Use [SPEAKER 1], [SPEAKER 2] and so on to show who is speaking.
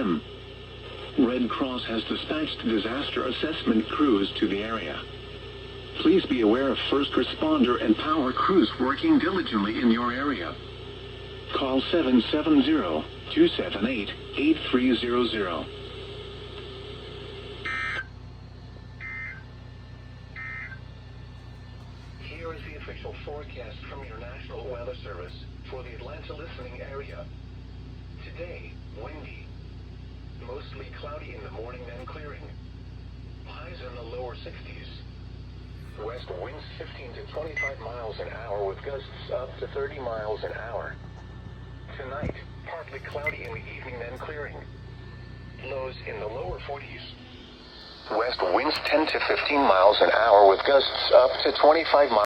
[SPEAKER 1] p.m. Red Cross has dispatched disaster assessment crews to the area. Please be aware of first responder and power crews working diligently in your area. Call 770-278-8300. Here is the official forecast from your National Weather Service for the Atlanta listening area. Today, windy. Mostly cloudy in the morning, then clearing. Highs in the lower 60s. West winds 15 to 25 miles an hour with gusts up to 30 miles an hour. Tonight, partly cloudy in the evening, then clearing. Lows in the lower 40s. West winds 10 to 15 miles an hour with gusts up to 25 miles.